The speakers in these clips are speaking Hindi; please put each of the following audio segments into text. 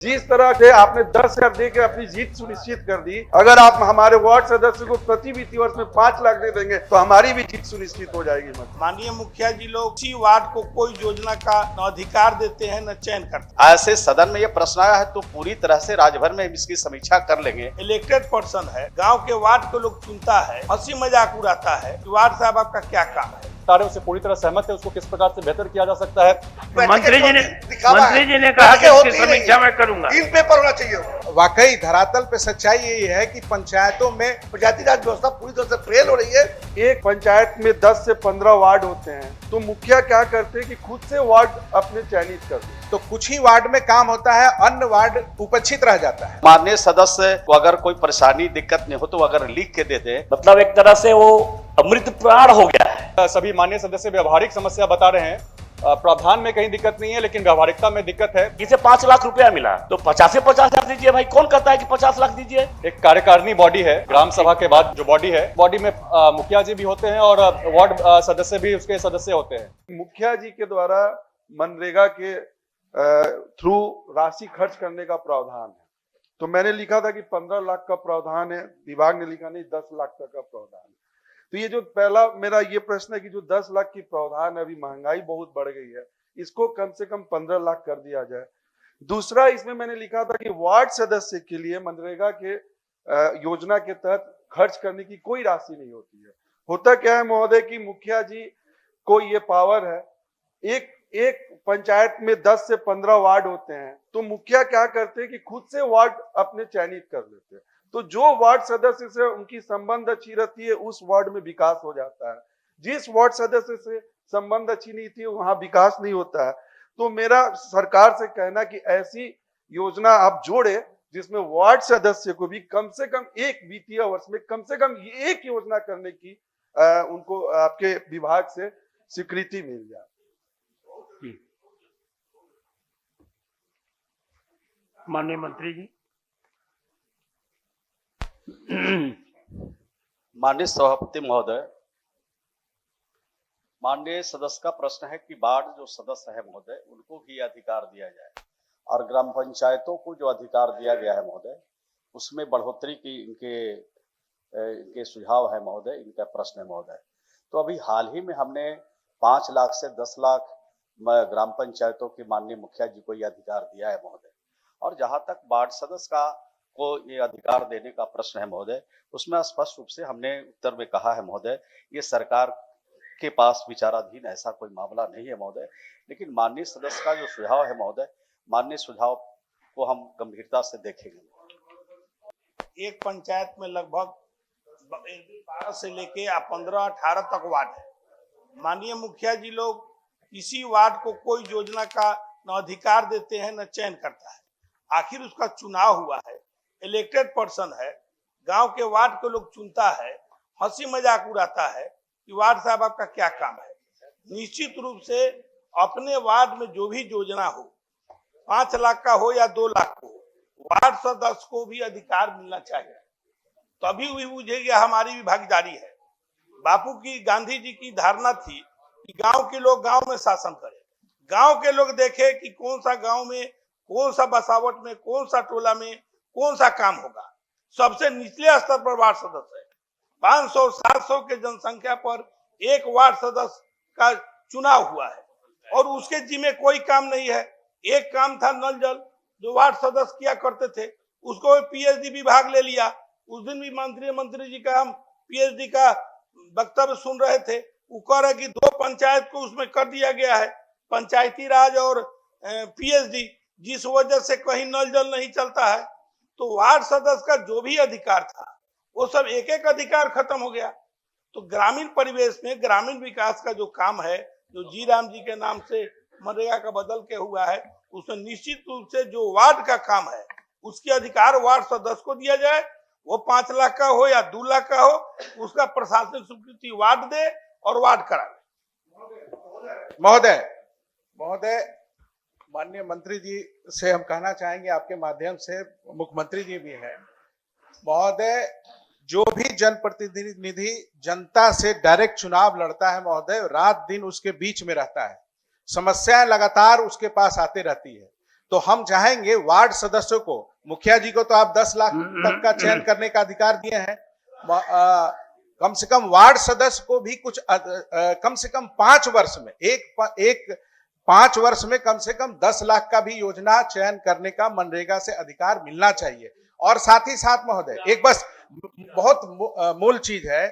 जिस तरह से आपने 10,000 दे के अपनी जीत सुनिश्चित कर दी, अगर आप हमारे वार्ड सदस्य को प्रति वित्तीय वर्ष में 5 लाख दे देंगे तो हमारी भी जीत सुनिश्चित हो जाएगी। माननीय मुखिया जी लोग किसी वार्ड को कोई योजना का न अधिकार देते हैं न चयन करते हैं। ऐसे सदन में ये प्रश्न आया है तो पूरी तरह से राज्यभर में इसकी समीक्षा कर लेंगे। इलेक्टेड पर्सन है, गांव के वार्ड को लोग चुनता है, हंसी मजाक उड़ाता है कि वार्ड साहब आपका क्या काम है। कार्यों से पूरी तरह सहमत है, उसको किस प्रकार से बेहतर किया जा सकता है। मंत्री जी ने कहा कि इसकी समीक्षा मैं करूंगा। इन पेपर होना चाहिए। वाकई धरातल पे सच्चाई यही है कि पंचायतों में पंचायती राज व्यवस्था पूरी तरह से फेल हो रही है। एक पंचायत में 10 से 15 वार्ड होते हैं, तो मुखिया क्या करते हैं कि खुद से वार्ड अपने चयनित कर दे। तो कुछ ही वार्ड में काम होता है, अन्य वार्ड उपेक्षित रह जाता है। माननीय सदस्य को अगर कोई परेशानी दिक्कत नहीं हो तो अगर लिख के दे दे, मतलब एक तरह से वो अमृत प्राण हो गया है। सभी माननीय सदस्य व्यवहारिक समस्या बता रहे हैं, प्रावधान में कहीं दिक्कत नहीं है लेकिन व्यवहारिकता में दिक्कत है। इसे 5 लाख रुपया मिला तो 50 लाख दीजिए भाई। कौन कहता है कि 50 लाख दीजिए? एक कार्यकारिणी बॉडी है, ग्राम सभा के बाद जो बॉडी है, बॉडी में मुखिया जी भी होते हैं और वार्ड सदस्य भी उसके सदस्य होते हैं। मुखिया जी के द्वारा मनरेगा के थ्रू राशि खर्च करने का प्रावधान है, तो मैंने लिखा था कि 15 लाख का प्रावधान है, विभाग ने लिखा नहीं 10 लाख तक का प्रावधान है। तो ये जो पहला मेरा ये प्रश्न है कि जो 10 लाख की प्रावधान है, अभी महंगाई बहुत बढ़ गई है, इसको कम से कम 15 लाख कर दिया जाए। दूसरा, इसमें मैंने लिखा था कि वार्ड सदस्य के लिए मनरेगा के योजना के तहत खर्च करने की कोई राशि नहीं होती है। होता क्या है महोदय कि मुखिया जी को ये पावर है, एक पंचायत में 10 से 15 वार्ड होते हैं, तो मुखिया क्या करते हैं कि खुद से वार्ड अपने चयनित कर लेते हैं। तो जो वार्ड सदस्य से उनकी संबंध अच्छी रहती है उस वार्ड में विकास हो जाता है, जिस वार्ड सदस्य से संबंध अच्छी नहीं थी वहां विकास नहीं होता है। तो मेरा सरकार से कहना कि ऐसी योजना आप जोड़े जिसमें वार्ड सदस्य को भी कम से कम एक वित्तीय वर्ष में कम से कम एक योजना करने की उनको आपके विभाग से स्वीकृति मिल जाए। माननीय मंत्री जी। माननीय सभापति महोदय, माननीय सदस्य का प्रश्न है कि वार्ड जो सदस्य है महोदय उनको भी अधिकार दिया जाए और ग्राम पंचायतों को जो अधिकार दिया गया है महोदय उसमें बढ़ोतरी की इनके सुझाव है महोदय, इनका प्रश्न है महोदय। तो अभी हाल ही में हमने 5 लाख से 10 लाख ग्राम पंचायतों के माननीय मुखिया जी को ये अधिकार दिया है महोदय। और जहां तक वार्ड सदस्य का को ये अधिकार देने का प्रश्न है महोदय, उसमें स्पष्ट रूप से हमने उत्तर में कहा है महोदय, ये सरकार के पास विचाराधीन ऐसा कोई मामला नहीं है महोदय। लेकिन माननीय सदस्य का जो सुझाव है महोदय, माननीय सुझाव को हम गंभीरता से देखेंगे। एक पंचायत में लगभग 12 से लेके 15-18 तक वार्ड है। माननीय मुखिया जी लोग किसी वार्ड को कोई योजना का न अधिकार देते हैं न चयन करता है। आखिर उसका चुनाव हुआ है, इलेक्टेड पर्सन है, गांव के वार्ड को लोग चुनता है, हंसी मजाक उड़ाता है कि वार्ड साहब आपका क्या काम है। निश्चित रूप से अपने वार्ड में जो भी योजना हो, 5 लाख का हो या 2 लाख को, वार्ड सदस्य को भी अधिकार मिलना चाहिए, तभी भी बुझेगा हमारी भी भागीदारी है। बापू की, गांधी जी की धारणा थी कि गांव के लोग गांव में शासन करें, गांव के लोग देखे कि कौन सा गांव में, कौन सा बसावट में, कौन सा टोला में कौन सा काम होगा। सबसे निचले स्तर पर वार्ड सदस्य है, 500-700 के जनसंख्या पर एक वार्ड सदस्य का चुनाव हुआ है और उसके जिम्मे कोई काम नहीं है। एक काम था नल जल, जो वार्ड सदस्य किया करते थे, उसको पीएचडी विभाग ले लिया। उस दिन भी मंत्री जी का हम पीएचडी का वक्तव्य सुन रहे थे, वो कह रहे कि 2 पंचायत को उसमें कर दिया गया है, पंचायती राज और पीएचडी, जिस वजह से कहीं नल जल नहीं चलता है। तो वार्ड सदस्य का जो भी अधिकार था वो सब एक अधिकार खत्म हो गया। तो ग्रामीण परिवेश में ग्रामीण विकास का जो काम है, जो जी राम जी के नाम से मनरेगा का बदल के हुआ है, उसमें निश्चित रूप से जो वार्ड का काम है उसके अधिकार वार्ड सदस्य को दिया जाए। वो 5 लाख का हो या 2 लाख का हो, उसका प्रशासनिक स्वीकृति वार्ड दे और वार्ड करावे। महोदय माननीय मंत्री जी से हम कहना चाहेंगे, आपके माध्यम से मुख्यमंत्री जी भी हैं महोदय, जो भी जनप्रतिनिधि जनता से डायरेक्ट चुनाव लड़ता है महोदय, रात दिन उसके बीच में रहता है, समस्याएं लगातार उसके पास आते रहती है। तो हम चाहेंगे वार्ड सदस्यों को, मुखिया जी को तो आप 10 लाख तक का चयन करने का अधिकार दिए हैं, कम से कम वार्ड सदस्य को भी कुछ कम से कम 5 वर्ष में एक 5 वर्ष में कम से कम 10 लाख का भी योजना चयन करने का मनरेगा से अधिकार मिलना चाहिए। और साथ ही साथ महोदय एक बस बहुत मूल चीज है,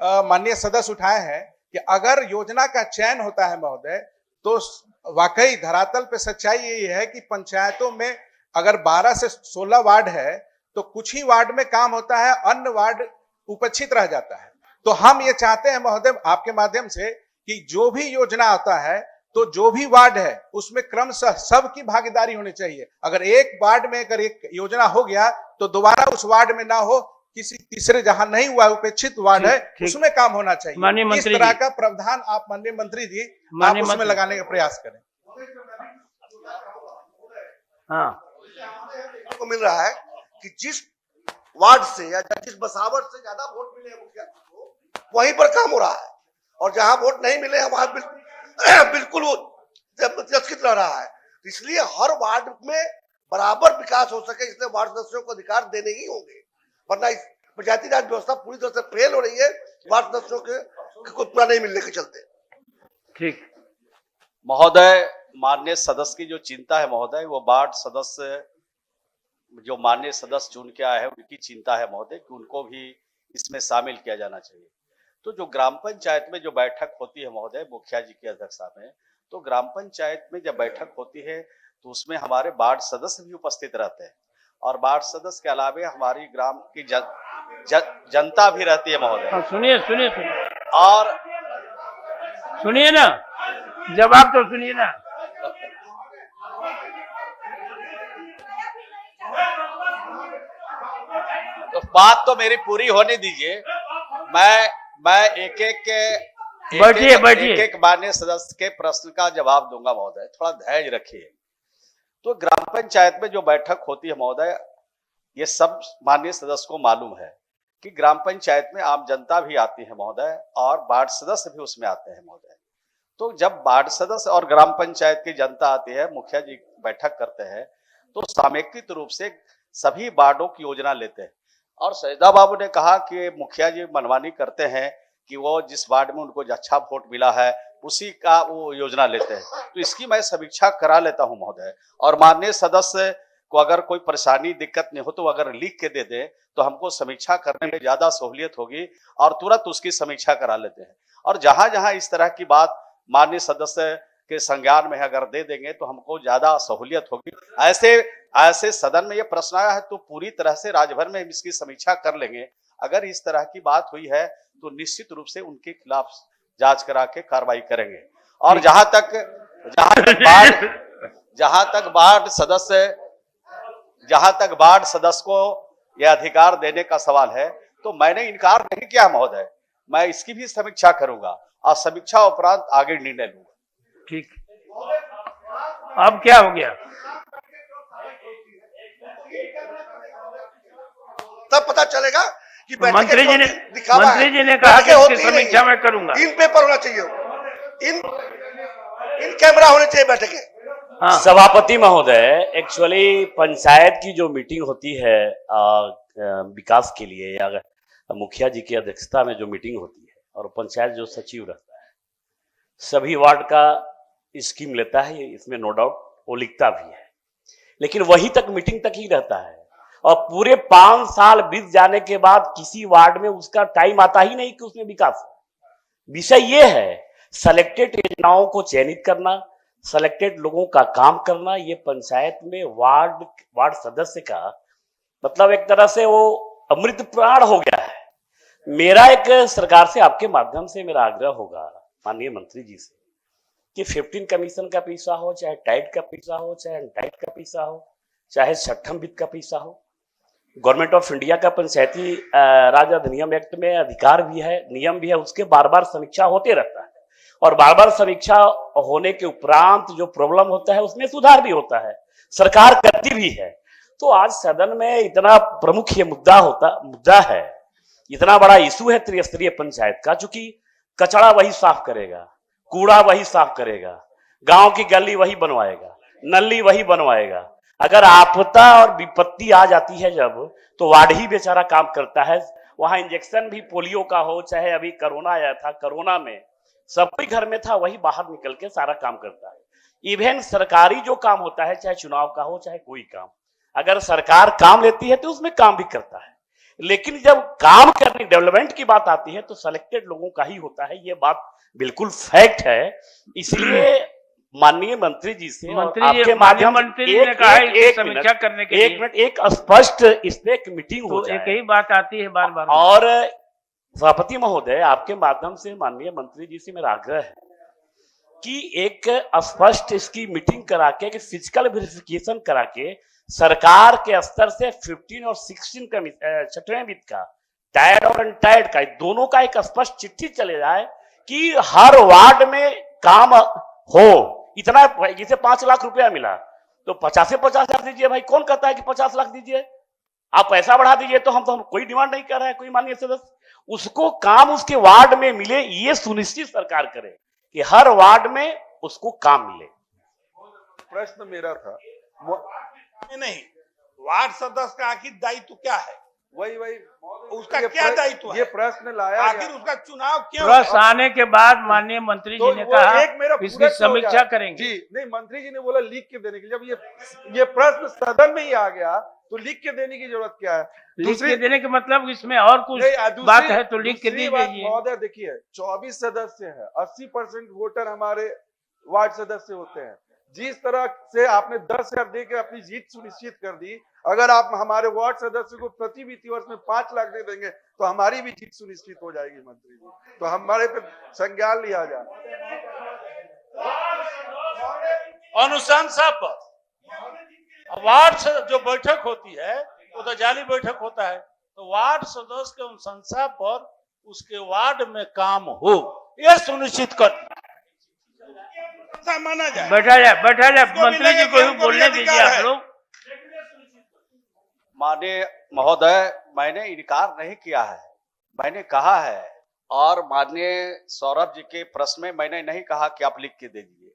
माननीय सदस्य उठाए हैं कि अगर योजना का चयन होता है महोदय, तो वाकई धरातल पे सच्चाई यही है कि पंचायतों में अगर 12 से 16 वार्ड है तो कुछ ही वार्ड में काम होता है, अन्य वार्ड उपेक्षित रह जाता है। तो हम ये चाहते हैं महोदय आपके माध्यम से कि जो भी योजना आता है तो जो भी वार्ड है उसमें क्रमशः सबकी भागीदारी होनी चाहिए। अगर एक वार्ड में अगर एक योजना हो गया तो दोबारा उस वार्ड में ना हो, किसी तीसरे जहां नहीं हुआ उपेक्षित वार्ड है उसमें काम होना चाहिए। माननीय इस मंत्री तरह जी, का प्रावधान आप माननीय मंत्री जी आप माननीय उसमें मंत्री, लगाने का प्रयास करें। हाँ को मिल रहा है कि जिस वार्ड से या जिस बसावट से ज्यादा वोट मिले हैं मुखिया जी को, वहीं पर काम हो रहा है, और जहां वोट नहीं मिले वहां बिल्कुल वो तिरस्कृत रह रहा है। इसलिए हर वार्ड में बराबर विकास हो सके, इसलिए वार्ड सदस्यों को अधिकार देने ही होंगे, वरना इस पंचायती राज व्यवस्था पूरी तरह से फेल हो रही है वार्ड सदस्यों के को पूरा नहीं मिलने के चलते। ठीक। महोदय, माननीय सदस्य की जो चिंता है महोदय, वो वार्ड सदस्य जो माननीय सदस्य चुन के आए हैं उनकी चिंता है महोदय कि उनको भी इसमें शामिल किया जाना चाहिए। तो जो ग्राम पंचायत में जो बैठक होती है महोदय मुखिया जी की अध्यक्षता में, तो ग्राम पंचायत में जब बैठक होती है तो उसमें हमारे वार्ड सदस्य भी उपस्थित रहते हैं, और वार्ड सदस्य के अलावे हमारी ग्राम की जनता भी रहती है महोदय। सुनिए सुनिए सुनिए और सुनिए ना, जवाब तो सुनिए ना। तो बात तो मेरी पूरी होने दीजिए। मैं एक माननीय सदस्य के प्रश्न का जवाब दूंगा महोदय, थोड़ा धैर्य रखिए। तो ग्राम पंचायत में जो बैठक होती है महोदय, ये सब माननीय सदस्य को मालूम है कि ग्राम पंचायत में आम जनता भी आती है महोदय, और वार्ड सदस्य भी उसमें आते हैं महोदय। तो जब वार्ड सदस्य और ग्राम पंचायत की जनता आती है, मुखिया जी बैठक करते हैं, तो सामयिक रूप से सभी वार्डों की योजना लेते हैं। और सैदा बाबू ने कहा कि मुखिया जी मनमानी करते हैं कि वो जिस वार्ड में उनको अच्छा वोट मिला है उसी का वो योजना लेते हैं। तो इसकी मैं समीक्षा करा लेता हूं महोदय, और माननीय सदस्य को अगर कोई परेशानी दिक्कत नहीं हो तो अगर लिख के दे दे तो हमको समीक्षा करने में ज्यादा सहूलियत होगी, और तुरंत उसकी समीक्षा करा लेते हैं। और जहां जहां इस तरह की बात माननीय सदस्य के संज्ञान में अगर दे देंगे तो हमको ज्यादा सहूलियत होगी। ऐसे सदन में ये प्रश्न आया है तो पूरी तरह से राज्यभर में हम इसकी समीक्षा कर लेंगे। अगर इस तरह की बात हुई है तो निश्चित रूप से उनके खिलाफ जांच करा के कार्रवाई करेंगे। और जहां तक वार्ड सदस्य को यह अधिकार देने का सवाल है, तो मैंने इनकार नहीं किया महोदय, मैं इसकी भी समीक्षा करूंगा और समीक्षा उपरांत आगे निर्णय लूंगा। ठीक। अब क्या हो गया? तब पता चलेगा कि मंत्री जी ने कहा कि इसकी समीक्षा मैं करूंगा। इन पेपर होना चाहिए, इन कैमरा होने चाहिए बैठकें। हाँ। सभापति महोदय, एक्चुअली पंचायत की जो मीटिंग होती है विकास के लिए, या मुखिया जी की अध्यक्षता में जो मीटिंग होती है, और पंचायत जो सचिव रहता है सभी वार्ड का स्कीम लेता है, इसमें नो डाउट वो लिखता भी है, लेकिन वही तक मीटिंग तक ही रहता है। और पूरे 5 साल बीत जाने के बाद किसी वार्ड में उसका टाइम आता ही नहीं कि उसमें विकास हो। विषय ये है सेलेक्टेड योजनाओं को चयनित करना, सेलेक्टेड लोगों का काम करना। ये पंचायत में वार्ड सदस्य का मतलब एक तरह से वो अमृत प्राण हो गया है। मेरा एक सरकार से आपके माध्यम से मेरा आग्रह होगा माननीय मंत्री जी से कि 15 कमीशन का पैसा हो, चाहे टाइट का पैसा हो, चाहे अनटाइट का पैसा हो, चाहे छठम वित्त का पैसा हो, गवर्नमेंट ऑफ इंडिया का पंचायती राज अधिनियम एक्ट में अधिकार भी है, नियम भी है, उसके बार बार समीक्षा होते रहता है, और बार बार समीक्षा होने के उपरांत जो प्रॉब्लम होता है उसमें सुधार भी होता है, सरकार करती भी है। तो आज सदन में इतना प्रमुख ये मुद्दा है, इतना बड़ा इशू है त्रिस्तरीय पंचायत का, चूंकि कचरा वही साफ करेगा, कूड़ा वही साफ करेगा, गांव की गली वही बनवाएगा, नली वही बनवाएगा। अगर आपदा और विपत्ति आ जाती है जब, तो वार्ड ही बेचारा काम करता है। वहां इंजेक्शन भी पोलियो का हो, चाहे अभी कोरोना आया था, कोरोना में सब कोई घर में था, वही बाहर निकल के सारा काम करता है। इवन सरकारी जो काम होता है, चाहे चुनाव का हो चाहे कोई काम, अगर सरकार काम लेती है तो उसमें काम भी करता है। लेकिन जब काम करने डेवलपमेंट की बात आती है तो सिलेक्टेड लोगों का ही होता है, ये बात बिल्कुल फैक्ट है। इसलिए माननीय मंत्री जी से मंत्री और जी, आपके माध्यम मंत्री जी ने कहा है इसकी समीक्षा करने के एक लिए। मिनट, एक स्पष्ट इस पे एक मीटिंग हो तो जाए। एक ही बात आती है बार बार। और सभापति महोदय, आपके माध्यम से माननीय मंत्री जी से मेरा आग्रह है कि एक स्पष्ट इसकी मीटिंग करा के, फिजिकल वेरिफिकेशन करा के, सरकार के स्तर से 15 और 16 का 6वें वित्त का, टायर्ड और अनटायर्ड का, दोनों का एक स्पष्ट चिट्ठी चले जाए कि हर वार्ड में काम हो। इतना, जैसे 5 लाख रुपया मिला तो 50 से 50,000 दीजिए भाई। कौन कहता है कि 50 लाख दीजिए? आप पैसा बढ़ा दीजिए, तो हम कोई डिमांड नहीं कर रहे हैं। कोई माननीय सदस्य, उसको काम उसके वार्ड में मिले, ये सुनिश्चित सरकार करे कि हर वार्ड में उसको काम मिले। प्रश्न मेरा था, नहीं, वार्ड सदस्य का आखिर दायित्व क्या है? वही उसका ये क्या दायित्व है? ये प्रश्न लाया आखिर गया। उसका चुनाव क्यों? प्रश्न आने के बाद माननीय मंत्री तो जी ने वो कहा एक मेरा इसकी पूरक हो समीक्षा जाए। करेंगे। जी नहीं, मंत्री जी ने बोला लिख के देने के लिए। जब ये प्रश्न सदन में ही आ गया तो लिख के देने की जरूरत क्या है? लिख के देने के मतलब इसमें और कुछ बात है तो लिख के दूसरी बात दीजिए। महोदय, देखिए 24 सदस्य हैं, 80% वोटर हमारे वार्ड सदस्य होते हैं। जिस तरह से आपने 10,000 दे के अपनी जीत सुनिश्चित कर दी, अगर आप हमारे वार्ड सदस्य को प्रति वित्तीय वर्ष में 5 लाख दे देंगे तो हमारी भी जीत सुनिश्चित हो जाएगी। मंत्री जी, तो हमारे पे संज्ञान लिया जाए। अनुशंसा पर वार्ड से जो बैठक होती है वो तो जाली बैठक होता है, तो वार्ड सदस्य के अनुशंसा पर उसके वार्ड में काम हो, यह सुनिश्चित कर माना जाए। बैठा जाए। मंत्री जी को भी बोलने दीजिए आप लोग। माननीय महोदय, मैंने इनकार नहीं किया है, मैंने कहा है। और माननीय सौरभ जी के प्रश्न में मैंने नहीं कहा कि आप लिख के दे दीजिए।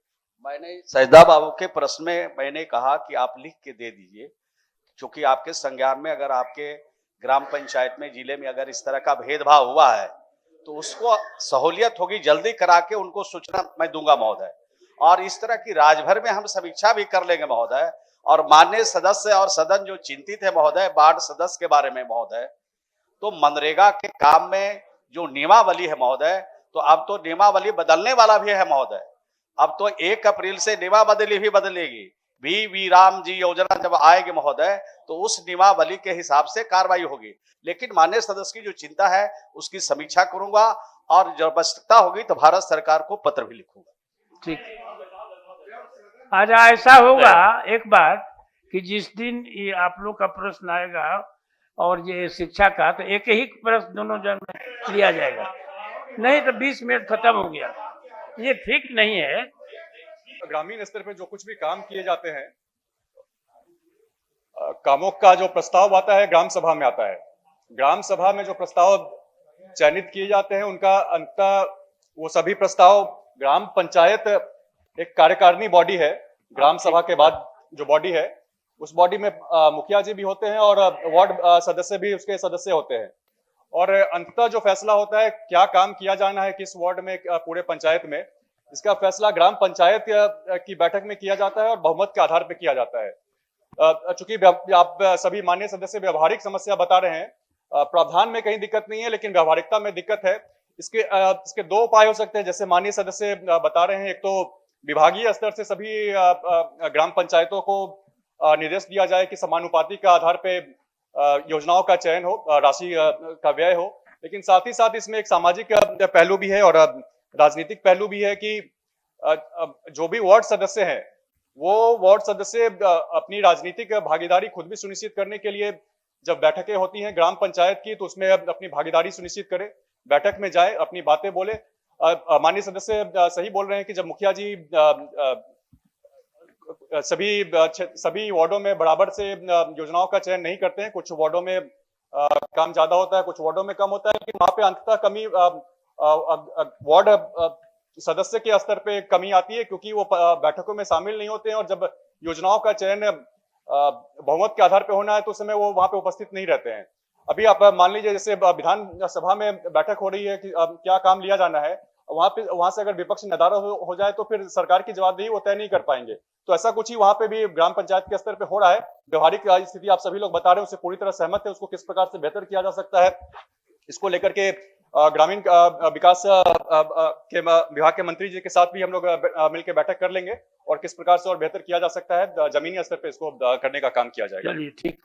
मैंने सजदा बाबू के प्रश्न में मैंने कहा कि आप लिख के दे दीजिए, क्योंकि आपके संज्ञान में अगर आपके ग्राम पंचायत में, जिले में अगर इस तरह का भेदभाव हुआ है तो उसको सहूलियत होगी, जल्दी करा के उनको सूचना मैं दूंगा महोदय। और इस तरह की राजभर में हम समीक्षा भी कर लेंगे महोदय। और माननीय सदस्य और सदन जो चिंतित है महोदय वार्ड सदस्य के बारे में महोदय, तो मनरेगा के काम में जो नियमावली है महोदय, तो अब तो नियमावली बदलने वाला भी है महोदय। अब तो 1 अप्रैल से नियमावली भी बदलेगी। वी राम जी योजना जब आएगी महोदय, तो उस नियमावली के हिसाब से कार्रवाई होगी। लेकिन माननीय सदस्य की जो चिंता है उसकी समीक्षा करूंगा, और जब आवश्यकता होगी तो भारत सरकार को पत्र भी लिखूंगा। ठीक, आज ऐसा होगा एक बात कि जिस दिन ये आप लोग का प्रश्न आएगा और ये शिक्षा का, तो एक ही प्रश्न दोनों जन में लिया जाएगा, नहीं तो 20 मिनट खत्म हो गया। ये ठीक नहीं है। ग्रामीण स्तर पे जो कुछ भी काम किए जाते हैं, कामों का जो प्रस्ताव आता है ग्राम सभा में आता है। ग्राम सभा में जो प्रस्ताव चयनित किए जाते हैं उनका अंततः वो सभी प्रस्ताव ग्राम पंचायत, एक कार्यकारिणी बॉडी है ग्राम सभा के बाद जो बॉडी है, उस बॉडी में मुखिया जी भी होते हैं और वार्ड सदस्य भी उसके सदस्य होते हैं। और अंततः जो फैसला होता है क्या काम किया जाना है किस वार्ड में, पूरे पंचायत में, इसका फैसला ग्राम पंचायत की बैठक में किया जाता है और बहुमत के आधार पर किया जाता है। चूंकि आप सभी माननीय सदस्य व्यवहारिक समस्या बता रहे हैं, प्रावधान में कहीं दिक्कत नहीं है लेकिन व्यवहारिकता में दिक्कत है। इसके 2 उपाय हो सकते हैं, जैसे माननीय सदस्य बता रहे हैं। एक तो विभागीय स्तर से सभी ग्राम पंचायतों को निर्देश दिया जाए कि समानुपाती का आधार पे योजनाओं का चयन हो, राशि का व्यय हो। लेकिन साथ ही साथ इसमें एक सामाजिक पहलू भी है और राजनीतिक पहलू भी है कि जो भी वार्ड सदस्य हैं वो वार्ड सदस्य अपनी राजनीतिक भागीदारी खुद भी सुनिश्चित करने के लिए जब बैठकें होती हैं ग्राम पंचायत की, तो उसमें अपनी भागीदारी सुनिश्चित करे, बैठक में जाए, अपनी बातें बोले। माननीय सदस्य सही बोल रहे हैं कि जब मुखिया जी सभी वार्डों में बराबर से योजनाओं का चयन नहीं करते हैं, कुछ वार्डों में काम ज्यादा होता है, कुछ वार्डों में कम होता है, लेकिन वहां पे अंततः कमी वार्ड सदस्य के स्तर पे कमी आती है क्योंकि वो बैठकों में शामिल नहीं होते हैं। और जब योजनाओं का चयन बहुमत के आधार पर होना है तो उस समय वो वहां पे उपस्थित नहीं रहते हैं। अभी आप मान लीजिए जैसे विधान सभा में बैठक हो रही है कि क्या काम लिया जाना है, वहां से अगर विपक्ष नाराज हो जाए तो फिर सरकार की जवाबदेही वो तय नहीं कर पाएंगे। तो ऐसा कुछ ही वहां पे भी ग्राम पंचायत के स्तर पे हो रहा है। व्यवहारिक स्थिति आप सभी लोग बता रहे हैं, उससे पूरी तरह सहमत है। उसको किस प्रकार से बेहतर किया जा सकता है, इसको लेकर के ग्रामीण विकास के विभाग के मंत्री जी के साथ भी हम लोग मिलकर बैठक कर लेंगे और किस प्रकार से और बेहतर किया जा सकता है, जमीनी स्तर पे इसको करने का काम किया जाएगा। चलिए ठीक।